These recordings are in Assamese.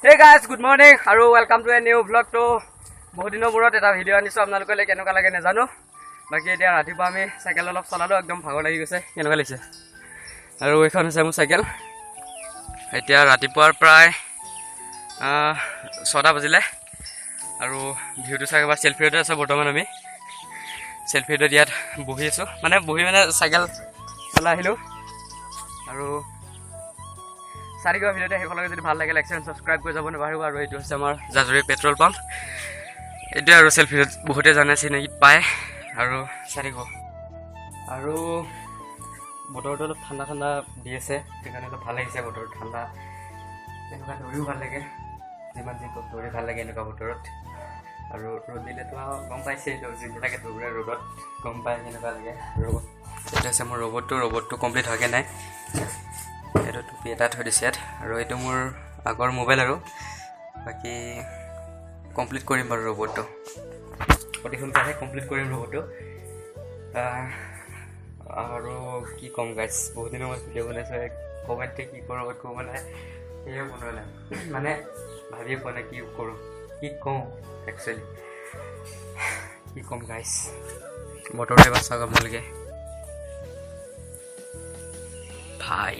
Hey guys, good morning আৰু welcome to a new vlog to বহুত দিনৰ মূৰত এটা ভিডিঅ' আনিছো আপোনালোকলৈ কেনেকুৱা লাগে নাজানো বাকি এতিয়া ৰাতিপুৱা আমি সাইকেল অলপ চলালো একদম ভাগৰ লাগি গৈছে কেনেকুৱা লাগিছে আৰু এইখন আছে মোৰ সাইকেল এতিয়া ৰাতিপুৱাৰ প্ৰায় 6টা বাজিলে আৰু ভিউটো চাই বা সেলফিতে আছে বৰ্তমান আমি সেলফিতে ইয়াত বহি আছো মানে সাইকেল চলাই আহিলো আৰু সাৰিগা ভিডিওটা হেফল লাগে যদি ভাল লাগে লাইক এন্ড সাবস্ক্ৰাইব কৰি যাব নাপাহৰিব আৰু এইটো হৈছে আমাৰ জাজুৰী পেট্ৰল পাম্প এইটো আৰু সেলফি বহুতে জানে চিনাকি পায় আৰু সাৰিগো আৰু বতৰটো অলপ ঠাণ্ডা ঠাণ্ডা দি আছে সেইকাৰণে অলপ ভাল লাগিছে বতৰ ঠাণ্ডা এনেকুৱা দৌৰিও ভাল লাগে যিমান যি দৌৰি ভাল লাগে এনেকুৱা বতৰত আৰু ৰ'দ দিলেতো গম পাইছে এইটো যিবিলাকে দৌৰে ৰ'দত গম পায় কেনেকুৱা লাগে আৰু এইটো আছে মোৰ ৰবটটো কমপ্লিট হোৱাকৈ নাই এটা টুপি এটা থৈ দিছে আৰু এইটো মোৰ আগৰ মোবাইল আৰু বাকি কমপ্লিট কৰিম বাৰু ৰবটটো অতি সোনকালে কমপ্লিট কৰিম ৰবটটো আৰু কি কম গাইছ বহুত দিনৰ মই ভিডিঅ' বনাইছো কমেণ্টে কি কৰোঁ একো মানে সেয়ে বনোৱা নাই মানে ভাবিয়ে পোৱা নাই কি কৰোঁ কি কওঁ একচুৱেলি কি কম গাইছ বতৰটো এবাৰ চাওক আপোনালোকে ভাই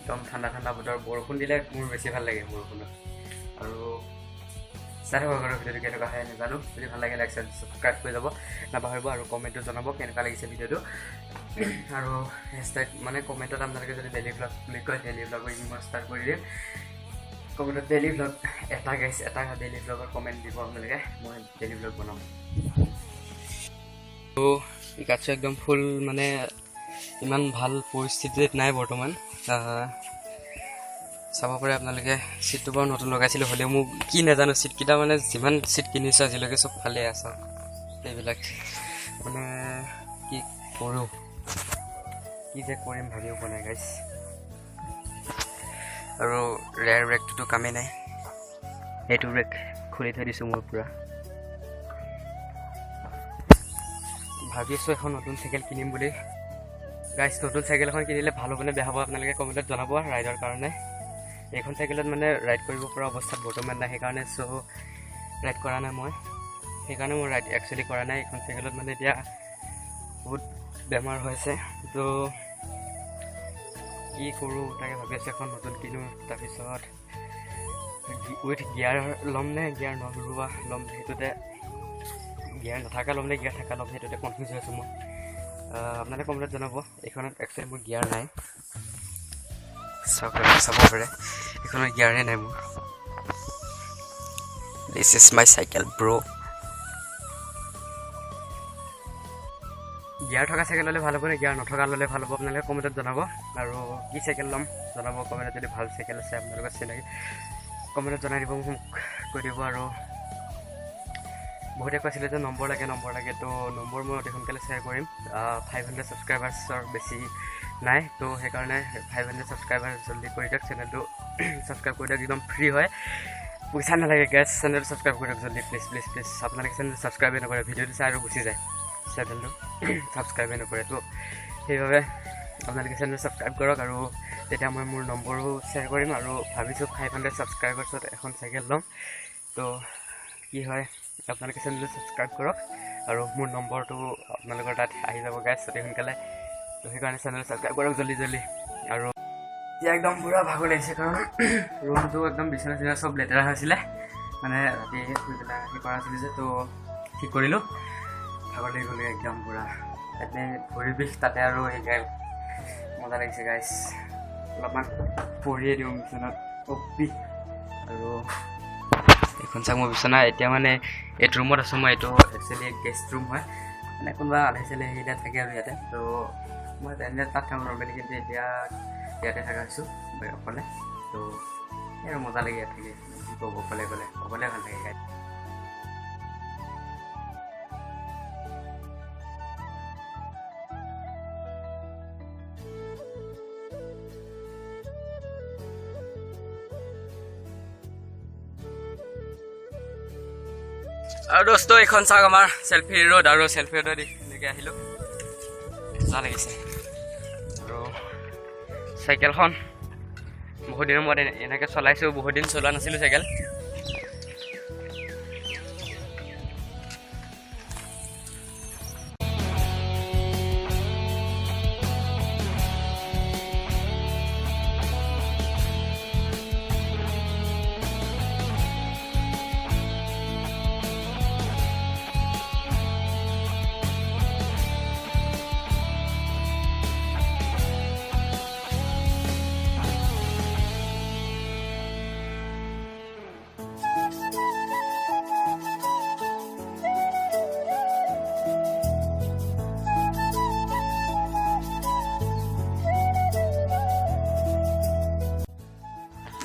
একদম ঠাণ্ডা ঠাণ্ডা বতৰ বৰষুণ দিলে মোৰ বেছি ভাল লাগে বৰষুণত আৰু চাই থাকক আৰু ভিডিঅ'টো কেনেকুৱা হয় নাজানো যদি ভাল লাগে লাইক সাবস্ক্ৰাইব কৰি যাব নাপাহৰিব আৰু কমেণ্টত জনাব কেনেকুৱা লাগিছে ভিডিঅ'টো আৰু হেছটেগ মানে কমেণ্টত আপোনালোকে যদি ডেইলি ভ্লগ ক্লিক কৰে ডেইলি ভ্লগ মই ষ্টাৰ্ট কৰি দিম কমেণ্টত ডেইলি ভ্লগ এটা ডেইলি ভ্লগৰ কমেণ্ট দিব আপোনালোকে মই ডেইলি ভ্লগ বনাম তো পিকাচু একদম ফুল মানে ইমান ভাল পৰিস্থিতিত নাই বৰ্তমান চাব পাৰে আপোনালোকে সিটটো বাৰু নতুন লগাইছিলোঁ হ'লেও মোক কি নাজানো সিটকেইটা মানে যিমান সিট কিনিছোঁ আজিলৈকে চব ভালে আছে এইবিলাক মানে কি কৰোঁ কি যে কৰিম ভাবিও পোৱা নাই গাইছ আৰু ৰেয়াৰ ব্ৰেকটোতো কামেই নাই সেইটো ব্ৰেক খুলি থৈ দিছোঁ মোৰ পূৰা ভাবি আছোঁ এখন নতুন চাইকেল কিনিম বুলি গাইছ নতুন চাইকেল এখন কিনিলে ভাল হ'বনে বেয়া হ'ব আপোনালোকে কমেণ্টত জনাব ৰাইডৰ কাৰণে এইখন চাইকেলত মানে ৰাইড কৰিব পৰা অৱস্থাত বৰ্তমান নাই সেইকাৰণে ৰাইড কৰা নাই মই সেইকাৰণে মই ৰাইড একচুৱেলি কৰা নাই এইখন চাইকেলত মানে এতিয়া বহুত বেমাৰ হৈছে তো কি কৰোঁ তাকে ভাবি আছোঁ এখন নতুন কিনো তাৰপিছত উইথ গিয়াৰ ল'ম নে গিয়াৰ নল'বা ল'ম সেইটোতে গিয়াৰ নথকা ল'ম নে গিয়াৰ থকা ল'ম সেইটোতে কনফিউজ হৈ আছোঁ মই আপোনালোকে কমেণ্টত জনাব এইখনত একচুৱেলি মোৰ গিয়াৰ নাই চাব পাৰে এইখনত গিয়াৰে নাই মোৰ this is my cycle bro gear থকা চাইকেল ল'লে ভাল হ'ব নে গিয়াৰ নথকা ল'লে ভাল হ'ব আপোনালোকে কমেণ্টত জনাব আৰু কি চাইকেল ল'ম জনাব কমেণ্টত যদি ভাল চাইকেল আছে আপোনালোকৰ চিনাকি কমেণ্টত জনাই দিব মোক কৈ দিব আৰু বহুতে কৈছিলে যে নম্বৰ লাগে তো নম্বৰ মই অতি সোনকালে শ্বেয়াৰ কৰিম 500 ছাবস্ক্ৰাইবাৰ্ছৰ বেছি নাই তো সেইকাৰণে 500 ছাবস্ক্ৰাইবাৰ জলদি কৰি দিয়ক চেনেলটো ছাবস্ক্ৰাইব কৰি দিয়ক একদম ফ্ৰী হয় পইচা নালাগে গেছ চেনেলটো ছাবস্ক্ৰাইব কৰি দিয়ক জলদি প্লিজ আপোনালোকে চেনেলটো ছাবস্ক্ৰাইবে নকৰে ভিডিঅ'টো চাই আৰু গুচি যায় চেনেলটো ছাবস্ক্ৰাইবে নকৰে তো সেইবাবে আপোনালোকে চেনেলটো ছাবস্ক্ৰাইব কৰক আৰু তেতিয়া মই মোৰ নম্বৰো শ্বেয়াৰ কৰিম আৰু ভাবিছোঁ 500 ছাবস্ক্ৰাইবাৰ্ছত এখন চাইকেল ল'ম তো কি হয় আপোনালোকে চেনেলটো ছাবস্ক্ৰাইব কৰক আৰু মোৰ নম্বৰটো আপোনালোকৰ তাত আহি যাব গাইছ অতি সোনকালে তো সেইকাৰণে চেনেল ছাবস্ক্ৰাইব কৰক জলদি আৰু এতিয়া একদম পূৰা ভাগৰ লাগিছে কাৰণ ৰুমটো একদম বিচনা চব লেতেৰা হৈছিলে মানে ৰাতি শুই পেলাই কৰা আছিলে যে তো ঠিক কৰিলোঁ ভাগৰ লাগি গ'লে একদম পূৰা তাতে ভৰি বিষ তাতে আৰু এই গাই মজা লাগিছে গাইছ অলপমান পৰিয়ে দিওঁ বিচনাত কপি আৰু এইখন চাওক মোৰ বিচনা এতিয়া মানে এইটো ৰুমত আছোঁ মই এইটো একচুৱেলি গেষ্ট ৰুম হয় মানে কোনোবা আলহী চালহী আহিলে থাকে আৰু ইয়াতে তো মই তেনেকৈ তাত থাকোঁ নৰ্মেলি কিন্তু এতিয়া ইয়াতে থকা হৈছোঁ অকলে তো আৰু মজা লাগে ইয়াত থাকে কি ক'ব অকলে ভাল লাগে গাই আৰু দোস্ত এইখন চাওক আমাৰ সেলফি ৰোড আৰু সেলফি ৰোড এনেকৈ আহিলোঁ মজা লাগিছে আৰু চাইকেলখন বহুত বহুত দিনৰ মূৰত এনেকৈ চলাইছোঁ, বহুত দিন চলোৱা নাছিলোঁ চাইকেল।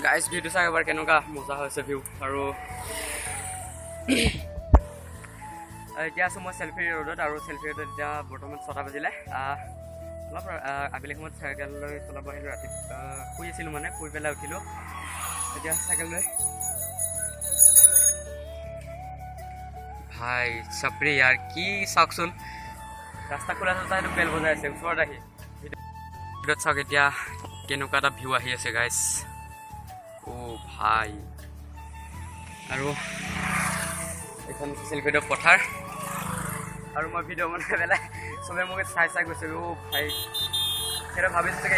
গাইজ ভিউটো চাই এবাৰ কেনেকুৱা মজা হৈছে ভিউ। আৰু এতিয়া আছোঁ মই চেল্ফি ৰোডত, আৰু চেল্ফি ৰোডত এতিয়া বৰ্তমান 6টা বাজিলে। অলপ আবেলি সময়ত চাইকেল লৈ চলাব আহিলোঁ। ৰাতি শুই আছিলোঁ, মানে শুই পেলাই উঠিলোঁ, এতিয়া চাইকেল লৈ। ভাই চাপৰি ইয়াৰ কি চাওকচোন, ৰাস্তা খোলা চোলা সেইটো বেল বজাই আছে ওচৰত আহি। ভিডিঅ'ত চাওক এতিয়া কেনেকুৱা এটা ভিউ আহি আছে গাইজ। অ' ভাই, আৰু এইখন চেল্ফিডৰ পথাৰ, আৰু মই ভিডিঅ' বনাই পেলাই চবে মোক চাই চাই গৈছে। অ' ভাই, সিহঁতে ভাবিছে চাগে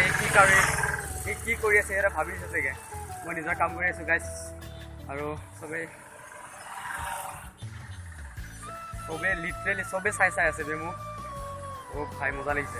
এই কি কৰি আছে, সিহঁতে ভাবিছে চাগে মই নিজৰ কাম কৰি আছোঁ গাইজ। আৰু চবেই লিটাৰেলি চবেই চাই আছে বে মোক। অ' ভাই মজা লাগিছে।